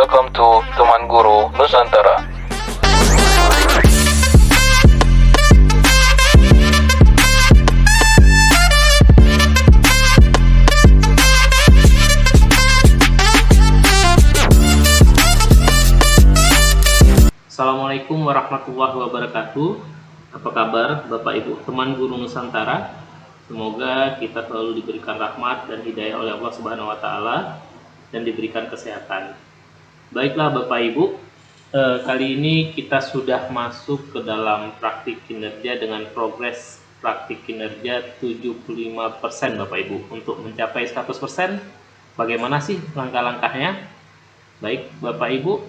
Welcome to Teman Guru Nusantara. Assalamualaikum warahmatullahi wabarakatuh. Apa kabar Bapak Ibu Teman Guru Nusantara? Semoga kita selalu diberikan rahmat dan hidayah oleh Allah Subhanahu wa taala dan diberikan kesehatan. Baiklah Bapak Ibu, kali ini kita sudah masuk ke dalam praktik kinerja dengan progres praktik kinerja 75% Bapak Ibu. Untuk mencapai 100%, bagaimana sih langkah-langkahnya? Baik Bapak Ibu,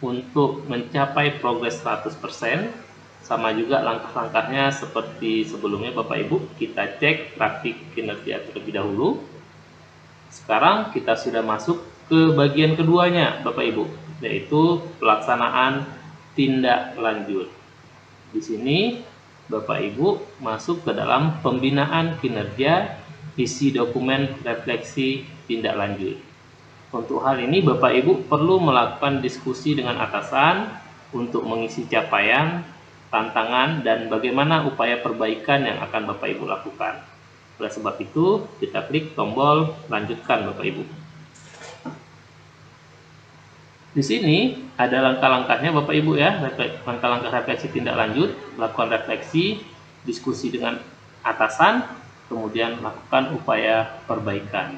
untuk mencapai progres 100%, sama juga langkah-langkahnya seperti sebelumnya Bapak Ibu. Kita cek praktik kinerja terlebih dahulu. Sekarang kita sudah masuk ke bagian keduanya Bapak Ibu, yaitu pelaksanaan tindak lanjut. Di sini Bapak Ibu masuk ke dalam pembinaan kinerja, isi dokumen refleksi tindak lanjut. Untuk hal ini Bapak Ibu perlu melakukan diskusi dengan atasan untuk mengisi capaian, tantangan, dan bagaimana upaya perbaikan yang akan Bapak Ibu lakukan. Oleh sebab itu, kita klik tombol lanjutkan Bapak Ibu. Di sini ada langkah-langkahnya Bapak Ibu ya, langkah-langkah refleksi tindak lanjut, lakukan refleksi, diskusi dengan atasan, kemudian lakukan upaya perbaikan.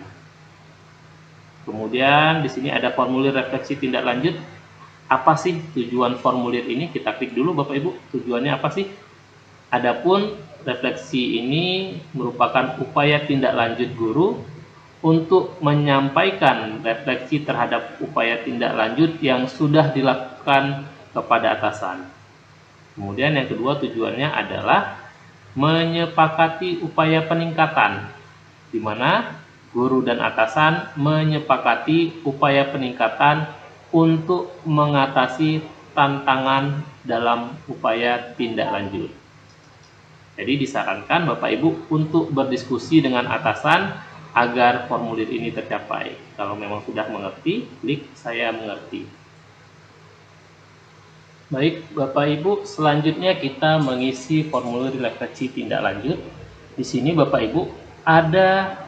Kemudian di sini ada formulir refleksi tindak lanjut. Apa sih tujuan formulir ini? Kita klik dulu Bapak Ibu, tujuannya apa sih? Adapun refleksi ini merupakan upaya tindak lanjut guru untuk menyampaikan refleksi terhadap upaya tindak lanjut yang sudah dilakukan kepada atasan. Kemudian yang kedua tujuannya adalah menyepakati upaya peningkatan, di mana guru dan atasan menyepakati upaya peningkatan untuk mengatasi tantangan dalam upaya tindak lanjut. Jadi disarankan Bapak Ibu untuk berdiskusi dengan atasan agar formulir ini tercapai. Kalau memang sudah mengerti, klik saya mengerti. Baik Bapak Ibu, selanjutnya kita mengisi formulir refleksi tindak lanjut. Di sini Bapak Ibu ada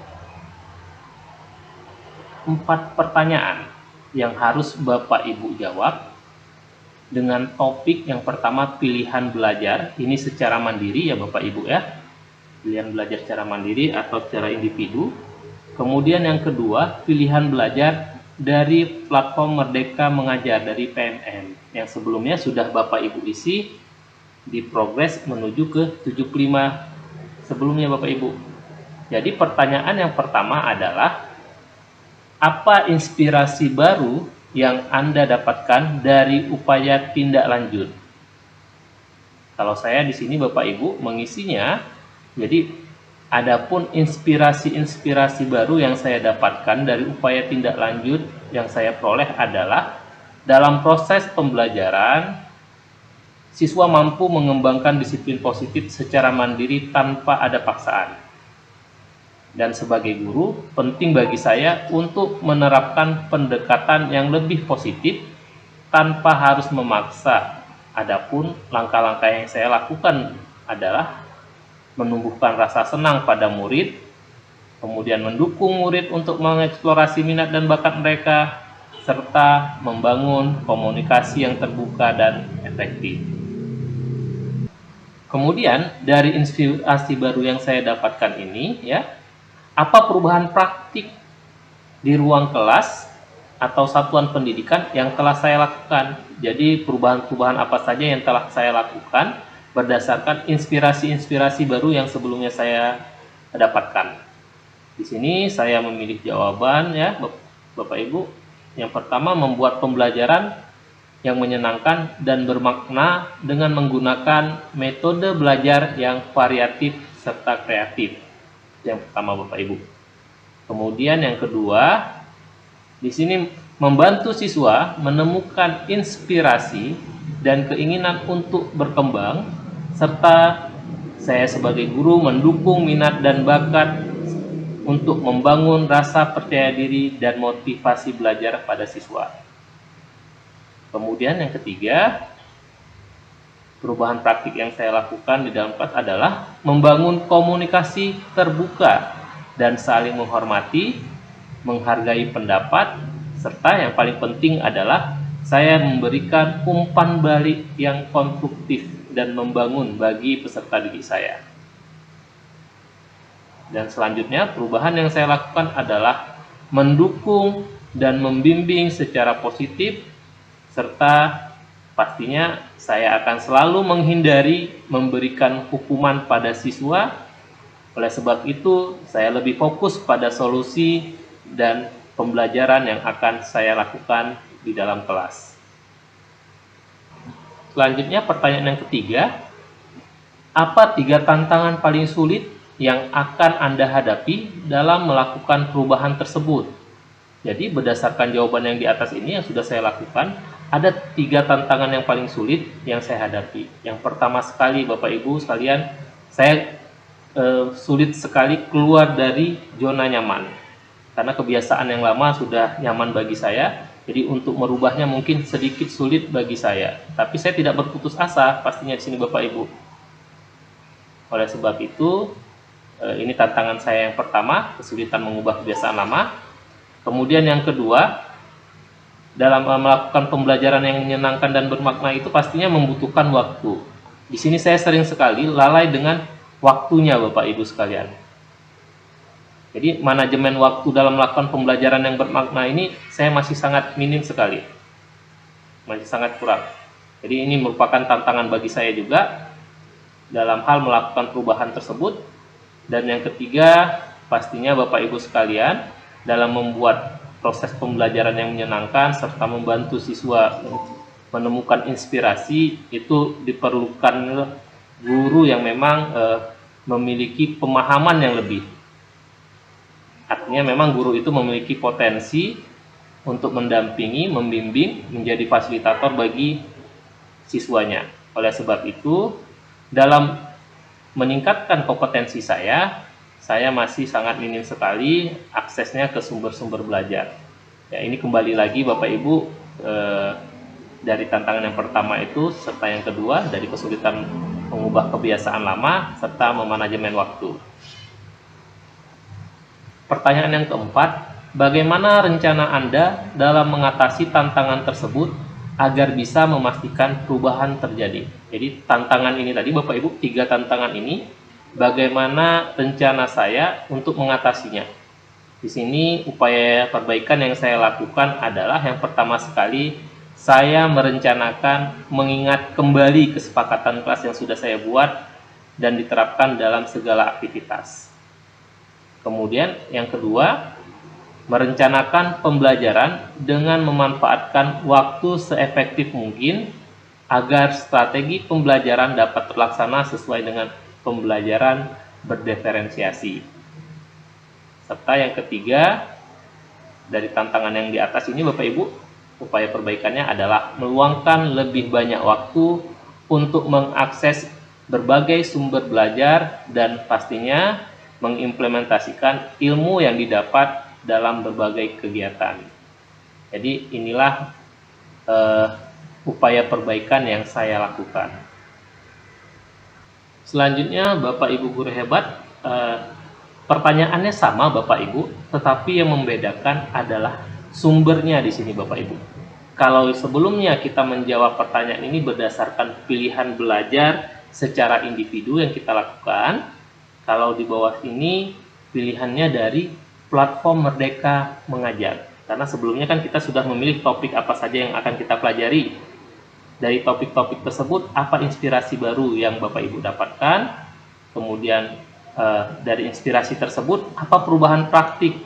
4 pertanyaan yang harus Bapak Ibu jawab dengan topik yang pertama pilihan belajar. Ini secara mandiri ya Bapak Ibu ya, pilihan belajar secara mandiri atau secara individu. Kemudian yang kedua pilihan belajar dari platform Merdeka Mengajar dari PMM yang sebelumnya sudah Bapak Ibu isi di progres menuju ke 75 sebelumnya Bapak Ibu. Jadi pertanyaan yang pertama adalah, apa inspirasi baru yang Anda dapatkan dari upaya tindak lanjut? Kalau saya di sini Bapak Ibu mengisinya, jadi adapun inspirasi-inspirasi baru yang saya dapatkan dari upaya tindak lanjut yang saya peroleh adalah dalam proses pembelajaran, siswa mampu mengembangkan disiplin positif secara mandiri tanpa ada paksaan. Dan sebagai guru, penting bagi saya untuk menerapkan pendekatan yang lebih positif tanpa harus memaksa. Adapun langkah-langkah yang saya lakukan adalah menumbuhkan rasa senang pada murid, kemudian mendukung murid untuk mengeksplorasi minat dan bakat mereka, serta membangun komunikasi yang terbuka dan efektif. Kemudian dari inspirasi baru yang saya dapatkan ini ya, apa perubahan praktik di ruang kelas atau satuan pendidikan yang telah saya lakukan? Jadi perubahan-perubahan apa saja yang telah saya lakukan berdasarkan inspirasi-inspirasi baru yang sebelumnya saya dapatkan. Di sini saya memilih jawaban ya Bapak Ibu. Yang pertama, membuat pembelajaran yang menyenangkan dan bermakna dengan menggunakan metode belajar yang variatif serta kreatif. Yang pertama Bapak Ibu. Kemudian yang kedua, di sini membantu siswa menemukan inspirasi dan keinginan untuk berkembang, serta saya sebagai guru mendukung minat dan bakat untuk membangun rasa percaya diri dan motivasi belajar pada siswa. Kemudian yang ketiga, perubahan praktik yang saya lakukan di dalam kelas adalah membangun komunikasi terbuka dan saling menghormati, menghargai pendapat, serta yang paling penting adalah saya memberikan umpan balik yang konstruktif dan membangun bagi peserta didik saya. Dan selanjutnya, perubahan yang saya lakukan adalah mendukung dan membimbing secara positif, serta pastinya saya akan selalu menghindari memberikan hukuman pada siswa. Oleh sebab itu, saya lebih fokus pada solusi dan pembelajaran yang akan saya lakukan di dalam kelas. Selanjutnya, pertanyaan yang ketiga, apa 3 tantangan paling sulit yang akan Anda hadapi dalam melakukan perubahan tersebut? Jadi berdasarkan jawaban yang di atas ini yang sudah saya lakukan, ada 3 tantangan yang paling sulit yang saya hadapi. Yang pertama sekali, Bapak Ibu sekalian, saya sulit sekali keluar dari zona nyaman. Karena kebiasaan yang lama sudah nyaman bagi saya, jadi untuk merubahnya mungkin sedikit sulit bagi saya. Tapi saya tidak berputus asa pastinya di sini Bapak Ibu. Oleh sebab itu, ini tantangan saya yang pertama, kesulitan mengubah kebiasaan lama. Kemudian yang kedua, dalam melakukan pembelajaran yang menyenangkan dan bermakna itu pastinya membutuhkan waktu. Di sini saya sering sekali lalai dengan waktunya Bapak Ibu sekalian. Jadi manajemen waktu dalam melakukan pembelajaran yang bermakna ini saya masih sangat minim sekali. Masih sangat kurang. Jadi ini merupakan tantangan bagi saya juga dalam hal melakukan perubahan tersebut. Dan yang ketiga, pastinya Bapak Ibu sekalian, dalam membuat proses pembelajaran yang menyenangkan serta membantu siswa menemukan inspirasi, itu diperlukan guru yang memang memiliki pemahaman yang lebih. Artinya memang guru itu memiliki potensi untuk mendampingi, membimbing, menjadi fasilitator bagi siswanya. Oleh sebab itu, dalam meningkatkan kompetensi saya masih sangat minim sekali aksesnya ke sumber-sumber belajar. Ya, ini kembali lagi Bapak Ibu dari tantangan yang pertama itu, serta yang kedua dari kesulitan mengubah kebiasaan lama serta memanajemen waktu. Pertanyaan yang keempat, bagaimana rencana Anda dalam mengatasi tantangan tersebut agar bisa memastikan perubahan terjadi? Jadi tantangan ini tadi Bapak Ibu, 3 tantangan ini, bagaimana rencana saya untuk mengatasinya? Di sini upaya perbaikan yang saya lakukan adalah yang pertama sekali, saya merencanakan mengingat kembali kesepakatan kelas yang sudah saya buat dan diterapkan dalam segala aktivitas. Kemudian yang kedua, merencanakan pembelajaran dengan memanfaatkan waktu seefektif mungkin agar strategi pembelajaran dapat terlaksana sesuai dengan pembelajaran berdiferensiasi. Serta yang ketiga, dari tantangan yang di atas ini Bapak Ibu, upaya perbaikannya adalah meluangkan lebih banyak waktu untuk mengakses berbagai sumber belajar dan pastinya mengimplementasikan ilmu yang didapat dalam berbagai kegiatan. Jadi inilah upaya perbaikan yang saya lakukan. Selanjutnya Bapak Ibu guru hebat, pertanyaannya sama Bapak Ibu, tetapi yang membedakan adalah sumbernya di sini Bapak Ibu. Kalau sebelumnya kita menjawab pertanyaan ini berdasarkan pilihan belajar secara individu yang kita lakukan, kalau di bawah ini pilihannya dari platform Merdeka Mengajar. Karena sebelumnya kan kita sudah memilih topik apa saja yang akan kita pelajari. Dari topik-topik tersebut, apa inspirasi baru yang Bapak Ibu dapatkan? Kemudian dari inspirasi tersebut, apa perubahan praktik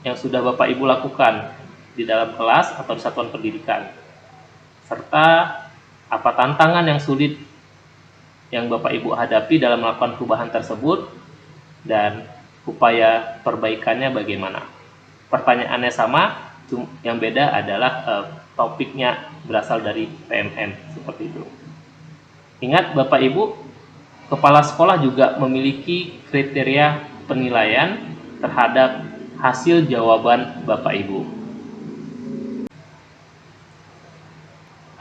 yang sudah Bapak Ibu lakukan di dalam kelas atau di satuan pendidikan? Serta apa tantangan yang sulit yang Bapak Ibu hadapi dalam melakukan perubahan tersebut dan upaya perbaikannya bagaimana? Pertanyaannya sama, yang beda adalah topiknya berasal dari PMN, seperti itu. Ingat Bapak Ibu, kepala sekolah juga memiliki kriteria penilaian terhadap hasil jawaban Bapak Ibu.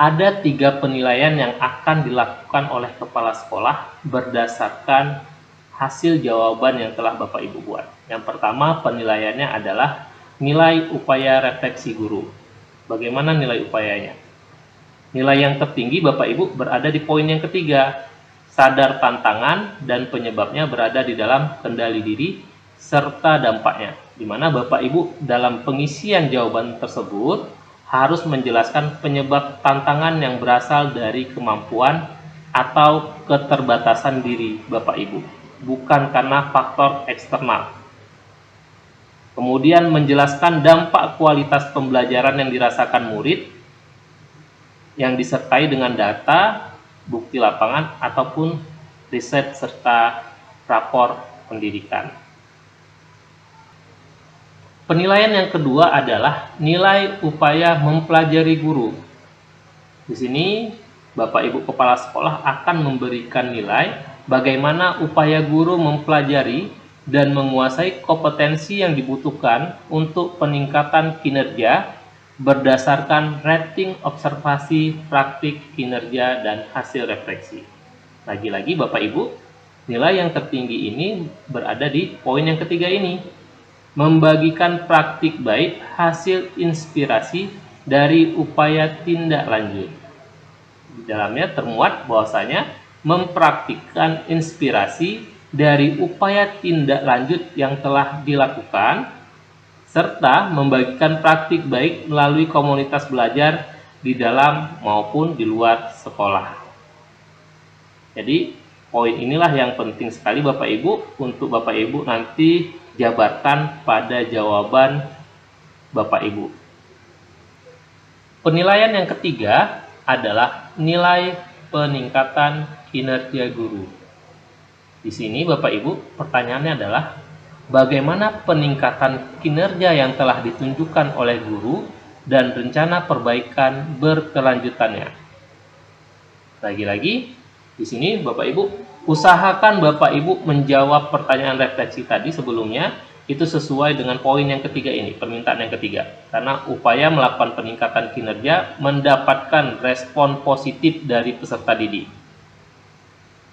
ada 3 penilaian yang akan dilakukan oleh kepala sekolah berdasarkan hasil jawaban yang telah Bapak Ibu buat. Yang pertama penilaiannya adalah nilai upaya refleksi guru. Bagaimana nilai upayanya? Nilai yang tertinggi Bapak Ibu berada di poin yang ketiga, sadar tantangan dan penyebabnya berada di dalam kendali diri serta dampaknya, di mana Bapak Ibu dalam pengisian jawaban tersebut harus menjelaskan penyebab tantangan yang berasal dari kemampuan atau keterbatasan diri Bapak Ibu, bukan karena faktor eksternal. Kemudian menjelaskan dampak kualitas pembelajaran yang dirasakan murid yang disertai dengan data, bukti lapangan, ataupun riset serta rapor pendidikan. Penilaian yang kedua adalah nilai upaya mempelajari guru. Di sini Bapak Ibu Kepala Sekolah akan memberikan nilai bagaimana upaya guru mempelajari dan menguasai kompetensi yang dibutuhkan untuk peningkatan kinerja berdasarkan rating observasi, praktik, kinerja, dan hasil refleksi. Lagi-lagi Bapak Ibu, nilai yang tertinggi ini berada di poin yang ketiga ini, membagikan praktik baik hasil inspirasi dari upaya tindak lanjut. Di dalamnya termuat bahwasanya mempraktikkan inspirasi dari upaya tindak lanjut yang telah dilakukan serta membagikan praktik baik melalui komunitas belajar di dalam maupun di luar sekolah. Jadi poin inilah yang penting sekali Bapak Ibu untuk Bapak Ibu nanti jabarkan pada jawaban Bapak Ibu. Penilaian yang ketiga adalah nilai peningkatan kinerja guru. Di sini Bapak Ibu pertanyaannya adalah bagaimana peningkatan kinerja yang telah ditunjukkan oleh guru dan rencana perbaikan berkelanjutannya. Lagi-lagi di sini Bapak Ibu usahakan Bapak Ibu menjawab pertanyaan refleksi tadi sebelumnya itu sesuai dengan poin yang ketiga ini, permintaan yang ketiga. Karena upaya melakukan peningkatan kinerja mendapatkan respon positif dari peserta didik.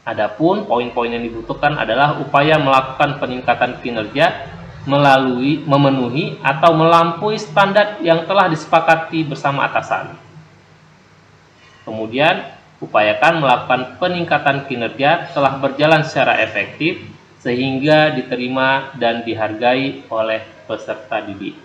Adapun poin-poin yang dibutuhkan adalah upaya melakukan peningkatan kinerja memenuhi atau melampaui standar yang telah disepakati bersama atasan. Kemudian, upayakan melakukan peningkatan kinerja telah berjalan secara efektif sehingga diterima dan dihargai oleh peserta didik.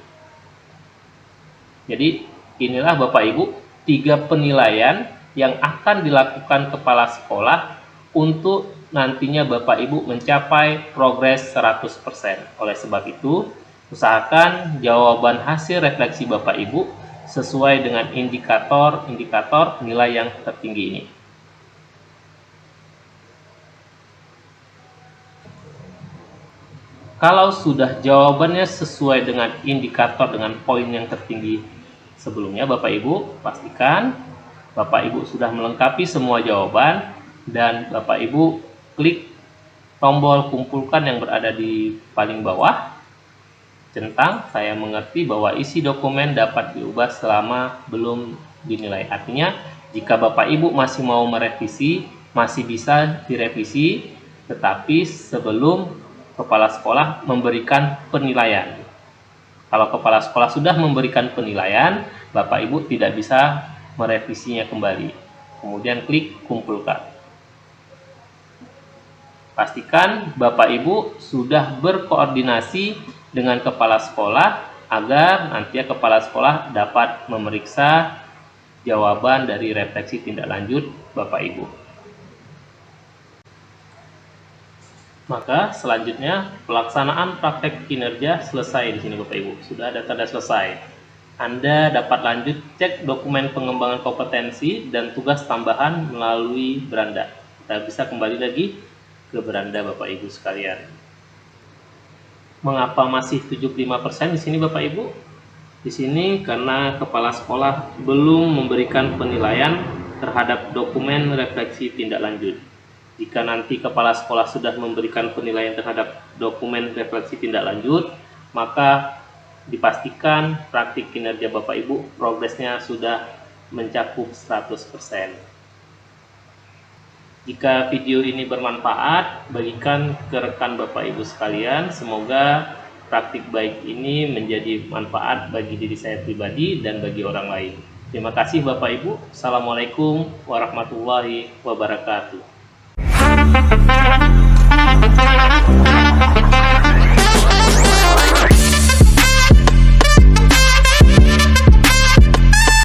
Jadi, inilah Bapak Ibu 3 penilaian yang akan dilakukan kepala sekolah untuk nantinya Bapak Ibu mencapai progres 100%. Oleh sebab itu, usahakan jawaban hasil refleksi Bapak Ibu sesuai dengan indikator nilai yang tertinggi ini. Kalau sudah jawabannya sesuai dengan indikator dengan poin yang tertinggi sebelumnya, Bapak Ibu pastikan Bapak Ibu sudah melengkapi semua jawaban dan Bapak Ibu klik tombol kumpulkan yang berada di paling bawah centang saya mengerti bahwa isi dokumen dapat diubah selama belum dinilai. Artinya jika Bapak Ibu masih mau merevisi masih bisa direvisi, tetapi sebelum kepala sekolah memberikan penilaian. Kalau kepala sekolah sudah memberikan penilaian, Bapak Ibu tidak bisa merevisinya kembali. Kemudian klik kumpulkan. Pastikan Bapak Ibu sudah berkoordinasi dengan kepala sekolah agar nanti kepala sekolah dapat memeriksa jawaban dari refleksi tindak lanjut Bapak Ibu. Maka selanjutnya pelaksanaan praktek kinerja selesai di sini Bapak Ibu. Sudah ada tanda selesai. Anda dapat lanjut cek dokumen pengembangan kompetensi dan tugas tambahan melalui beranda. Kita bisa kembali lagi ke beranda Bapak Ibu sekalian. Mengapa masih 75% di sini Bapak Ibu? Di sini karena kepala sekolah belum memberikan penilaian terhadap dokumen refleksi tindak lanjut. Jika nanti kepala sekolah sudah memberikan penilaian terhadap dokumen refleksi tindak lanjut, maka dipastikan praktik kinerja Bapak Ibu progresnya sudah mencakup 100%. Jika video ini bermanfaat, bagikan ke rekan Bapak Ibu sekalian. Semoga praktik baik ini menjadi manfaat bagi diri saya pribadi dan bagi orang lain. Terima kasih Bapak Ibu. Assalamualaikum warahmatullahi wabarakatuh.